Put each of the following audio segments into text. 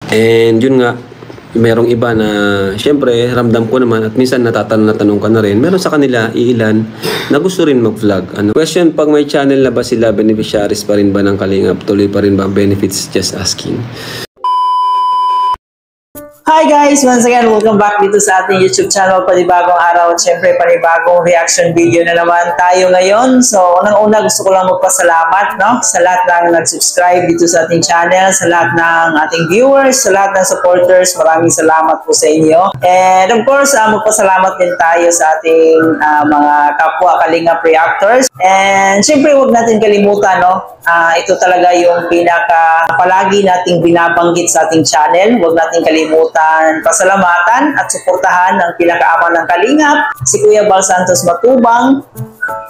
And yun nga, merong iba na syempre ramdam ko naman at minsan natatanong ka na rin, meron sa kanila iilan na gusto rin mag-vlog. Question, pag may channel na ba sila, beneficiaries pa rin ba ng Kalingap? Tuloy pa rin ba ang benefits? Just asking. Hi guys! Once again, welcome back dito sa ating YouTube channel. Panibagong araw at syempre panibagong reaction video na naman tayo ngayon. So, unang-una gusto ko lang magpasalamat sa lahat ng nag-subscribe dito sa ating channel, sa lahat ng ating viewers, sa lahat ng supporters. Maraming salamat po sa inyo. And of course, magpasalamat din tayo sa ating mga kapwa Kalingap reactors. And syempre, huwag natin kalimutan, ito talaga yung palagi nating binabanggit sa ating channel. Huwag natin kalimutan pasalamatan at suportahan ng pinakaama ng Kalingap, si Kuya Bal Santos Matubang,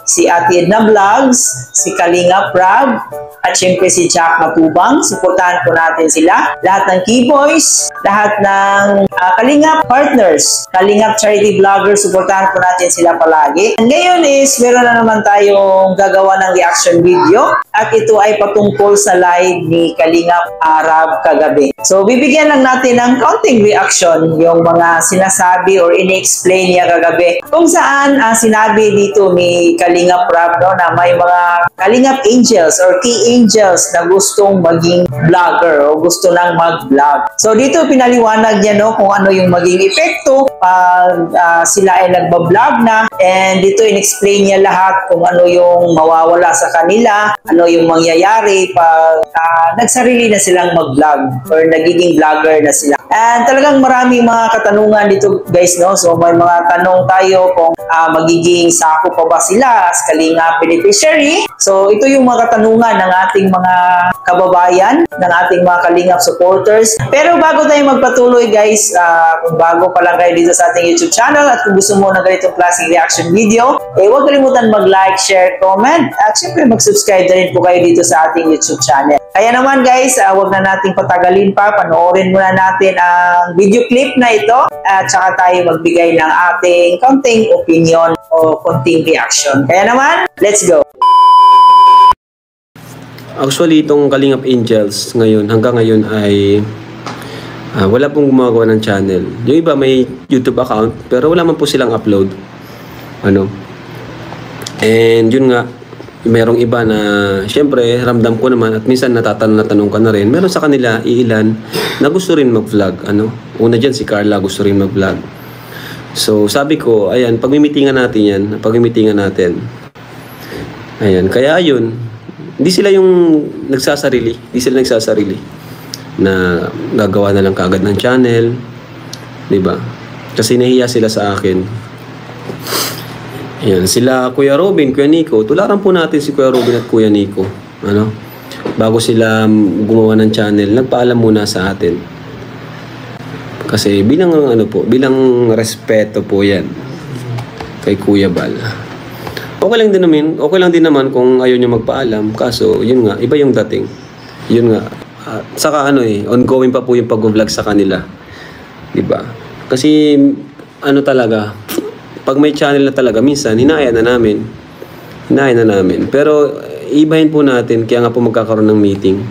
si Ate Edna Vlogs, si Kalingap Rab, at syempre si Jack Matubang. Suportahan po natin sila. Lahat ng Keyboys, lahat ng Kalingap partners, Kalingap charity vloggers, suportahan po natin sila palagi. And ngayon is, meron na naman tayong gagawa ng reaction video at ito ay patungkol sa live ni Kalingap Rab kagabi. So, bibigyan lang natin ng counting reaction yung mga sinasabi or ini-explain niya kagabi. Kung saan sinabi dito ni Kalingap Rab na may mga Kalingap angels or key angels na gustong maging vlogger o gusto nang mag-vlog. So, dito pinaliwanag niya kung ano yung maging epekto pag sila ay nagbablog na, and dito in-explain niya lahat kung ano yung mawawala sa kanila, ano yung mangyayari pag nagsarili na silang mag-vlog or nagiging vlogger na sila. And talagang maraming mga katanungan dito guys, So may mga tanong tayo kung magiging sako pa ba sila as Kalingap beneficiary. So ito yung mga katanungan ng ating mga kababayan, ng ating mga Kalingap supporters. Pero bago tayo magpatuloy guys, kung bago pa lang kayo dito sa ating YouTube channel at kung gusto mo ng ganitong klaseng reaction video, huwag kalimutan mag-like, share, comment, at syempre mag-subscribe na rin po kayo dito sa ating YouTube channel. Kaya naman guys, huwag na nating patagalin pa, panoorin muna natin ang video clip na ito at saka tayo magbigay ng ating konting opinion o konting reaction. Kaya naman, let's go! Actually, itong Kalingap Angels ngayon, hanggang ngayon ay wala pong gumagawa ng channel. Yung iba may YouTube account, pero wala man po silang upload. And yun nga, merong iba na syempre ramdam ko naman at minsan natatanong ka na rin, meron sa kanila iilan na gusto rin mag-vlog. Una dyan si Carla gusto rin mag-vlog. So sabi ko, ayan, pagmimitingan natin. Ayan, kaya ayun, hindi sila nagsasarili na gagawa na lang kaagad ng channel, 'di ba? Kasi nahiya sila sa akin. Ayan, sila Kuya Robin, Kuya Nico, tularan po natin si Kuya Robin at Kuya Nico. Bago sila gumawa ng channel, nagpaalam muna sa atin. Kasi bilang respeto po 'yan kay Kuya Bal. Okay lang din naman kung ayaw niya magpaalam, kaso yun nga, iba yung dating. Yun nga. Saka ongoing pa po yung pag-vlog sa kanila. 'Di ba? Kasi talaga, pag may channel na talaga, minsan hinahayaan na namin. Pero ibahin po natin, kaya nga po magkakaroon ng meeting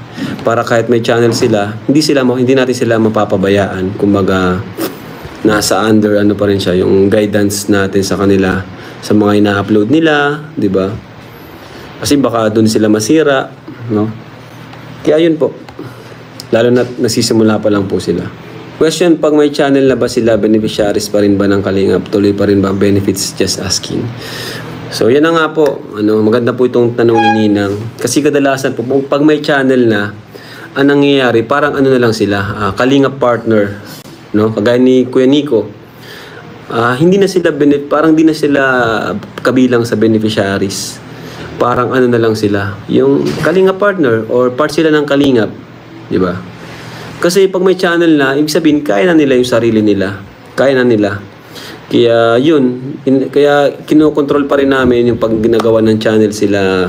para kahit may channel sila, hindi natin sila mapapabayaan. Kumbaga nasa under pa rin siya yung guidance natin sa kanila sa mga ina-upload nila, 'di ba? Kasi baka doon sila masira, Kaya yun po. Lalo na nagsisimula pa lang po sila. Question, pag may channel na ba sila, beneficiaries pa rin ba ng Kalingap? Tuloy pa rin ba ang benefits? Just asking. So, yan na nga po. Maganda po itong tanong ni Ninang. Kasi kadalasan po, pag may channel na, ang nangyayari, parang na lang sila, Kalingap partner. Kagaya ni Kuya Nico. Parang di na sila kabilang sa beneficiaries. Parang na lang sila. Yung Kalingap partner or part sila ng Kalingap. 'Di ba? Kasi pag may channel na, ibig sabihin kaya na nila yung sarili nila. Kaya na nila. Kaya yun, kaya kinokontrol pa rin namin yung pag ginagawa ng channel sila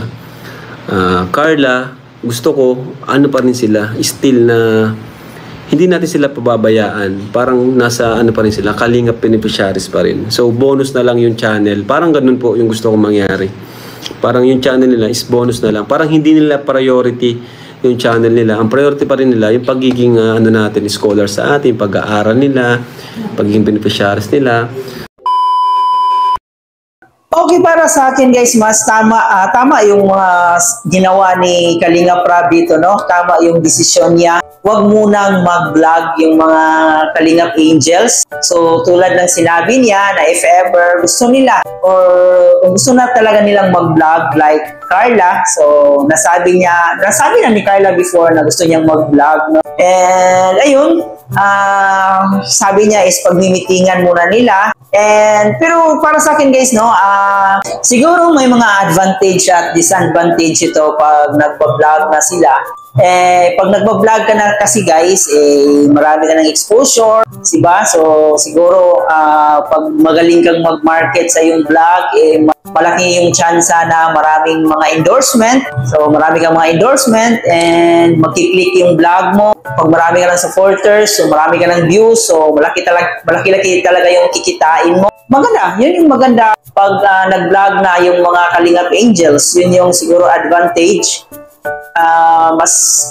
Carla. Gusto ko pa rin sila, still na hindi natin sila pababayaan. Parang nasa pa rin sila, Kalingap beneficiaries pa rin. So bonus na lang yung channel. Parang ganun po yung gusto kong mangyari. Parang yung channel nila is bonus na lang. Parang hindi nila priority yung channel nila. Ang priority pa rin nila, yung pagiging scholar sa atin, pag-aaral nila, pagiging beneficiaries nila. Okay, para sa akin guys, mas tama yung mga ginawa ni Kalinga Prab dito, no? Tama yung desisyon niya. Huwag munang mag-vlog yung mga Kalingap Angels. So, tulad ng sinabi niya na if ever gusto nila or kung gusto na talaga nilang mag-vlog like Carla, so nasabi na ni Carla before na gusto niyang mag-vlog, no? And ayun, sabi niya is pagmimitingan muna nila. Pero para sa akin guys, no, siguro may mga advantage at disadvantage ito pag nagpa-vlog na sila. Pag nagpa-vlog ka na kasi guys, marami ka ng exposure, diba? So siguro pag magaling kang mag-market sa yung vlog, malaki yung chance na maraming mga endorsement. So marami kang mga endorsement and magkiklik yung vlog mo. Pag marami ka ng supporters, so marami ka ng views, so malaki talaga yung kikitain mo. Maganda, yun yung maganda pag nag-vlog na yung mga Kalingap Angels. Yun yung siguro advantage.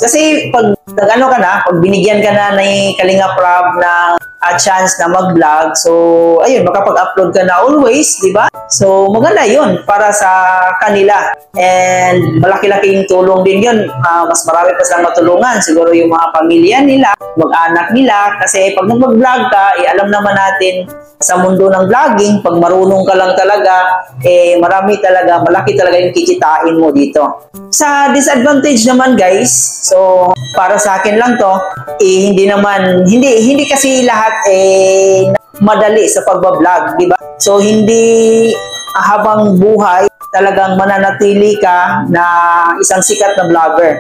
Kasi pag pag binigyan ka na ni Kalinga Prab na chance na mag-vlog, so ayun, makapag-upload ka na always, di ba? So maganda yun para sa kanila, and malaki-laking tulong din yun. Mas marami pa silang matulungan, siguro yung mga pamilya nila, mag-anak nila, kasi pag nag-vlog ka, alam naman natin sa mundo ng vlogging, pag marunong ka lang talaga, malaki talaga yung kikitain mo dito. Sa disadvantage naman guys, so para sa akin lang to, hindi kasi lahat madali sa pagbablog, di ba? So hindi habang buhay talagang mananatili ka na isang sikat na vlogger.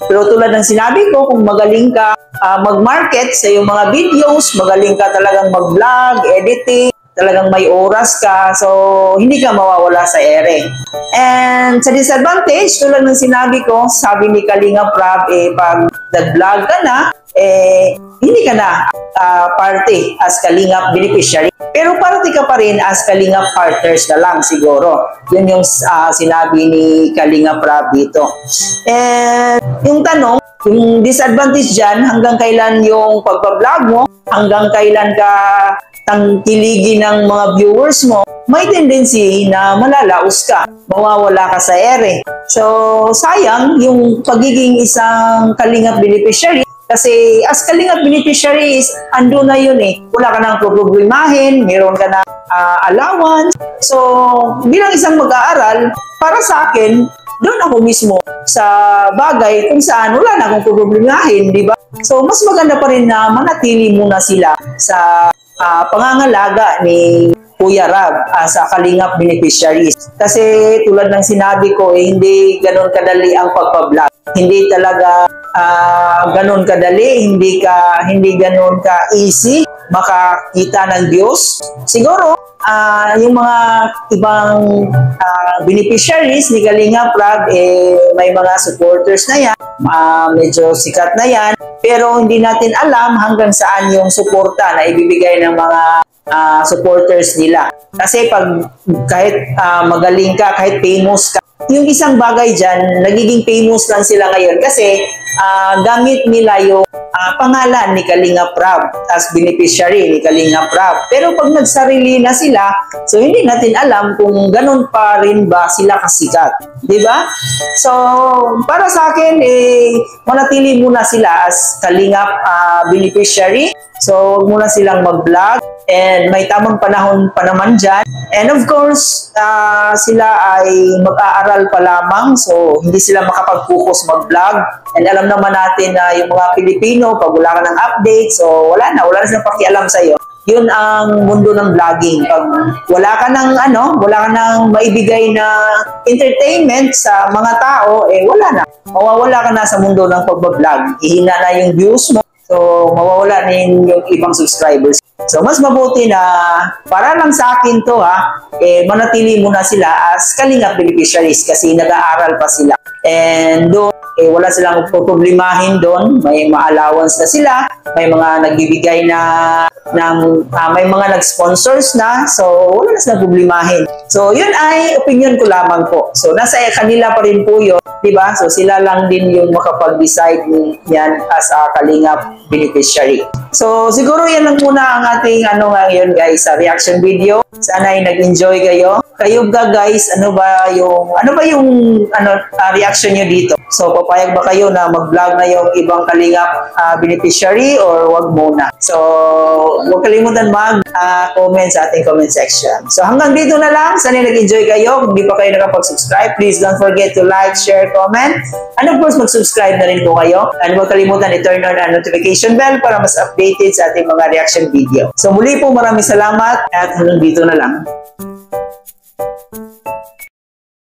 Pero tulad ng sinabi ko, kung magaling ka mag-market sa iyong mga videos, magaling ka talagang mag-vlog, editing, talagang may oras ka, so hindi ka mawawala sa ere. And sa disadvantage, tulad ng sinabi ko, sabi ni Kalinga Prab, pag nag-vlog ka na, hindi ka na party as Kalingap beneficiary. Pero party ka pa rin as Kalingap partners na lang siguro. Yun yung sinabi ni Kalinga Prab dito. And yung tanong, yung disadvantage dyan, hanggang kailan yung pagpa-vlog mo, hanggang kailan ka tangkiligi ng mga viewers mo, may tendency na malalaos ka, mawawala ka sa ere. So, sayang yung pagiging isang Kalingap beneficiary. Kasi as Kalingap beneficiary is, ando na yun wala ka nang problemahin, meron ka na allowance. So, bilang isang mag-aaral, para sa akin, doon ako mismo sa bagay kung saan wala na akong problemahin, di ba? So, mas maganda pa rin na manatili muna sila sa pangangalaga ni Kuya Rab sa Kalingap beneficiaries. Kasi tulad ng sinabi ko, hindi ganun kadali ang pagpa-vlog. Hindi talaga ganun kadali, hindi ganun ka easy makakita ng Diyos. Siguro, yung mga ibang beneficiaries ni Kalinga Prab, may mga supporters na yan, medyo sikat na yan, pero hindi natin alam hanggang saan yung suporta na ibibigay ng mga supporters nila. Kasi kahit magaling ka, kahit famous ka, yung isang bagay dyan, nagiging famous lang sila ngayon kasi gamit nila yung pangalan ni Kalinga Prab as beneficiary ni Kalinga Prab. Pero pag nagsarili na sila, so hindi natin alam kung ganun pa rin ba sila kasikat. Di ba? So, para sa akin, manatili muna sila as Kalingap beneficiary. So, huwag muna silang mag-vlog. And may tamang panahon pa naman dyan. And of course, sila ay mag-aaral pa lamang. So, hindi sila makapag-focus mag-vlog. And alam naman natin na yung mga Pilipino, pag wala ka ng update, so wala na silang pakialam sa'yo. Yun ang mundo ng vlogging. Pag wala ka ng maibigay na entertainment sa mga tao, wala na. Mawawala ka na sa mundo ng pag-vlog. Ihina na yung views mo. So, mawawala na yung ibang subscribers. So mas mabuti na para lang sa akin to manatili muna sila as Kalingap beneficiaries kasi nag-aaral pa sila. And doon, wala silang problemahin doon. May allowance na sila. May mga nagbibigay na may mga nag-sponsors na. So, wala na silang problemahin. So, yun ay opinion ko lamang po. So, nasa kanila pa rin po yun. Diba? So, sila lang din yung makapag-decide yan as a Kalingap beneficiary. So, siguro yan lang muna ang ating ngayon guys, sa reaction video. Sana ay nag-enjoy kayo. Kayo guys, ano ba yung reaction nyo dito? So, papayag ba kayo na mag-vlog na yung ibang Kalingap beneficiary or wag muna? So, huwag kalimutan mag-comment sa ating comment section. So, hanggang dito na lang. Sana nag-enjoy kayo. Kung di pa kayo nakapag-subscribe, please don't forget to like, share, comment. And of course, mag-subscribe na rin po kayo. And huwag kalimutan i-turn on ang notification bell para mas updated sa ating mga reaction video. So, muli po maraming salamat at hanggang dito na lang.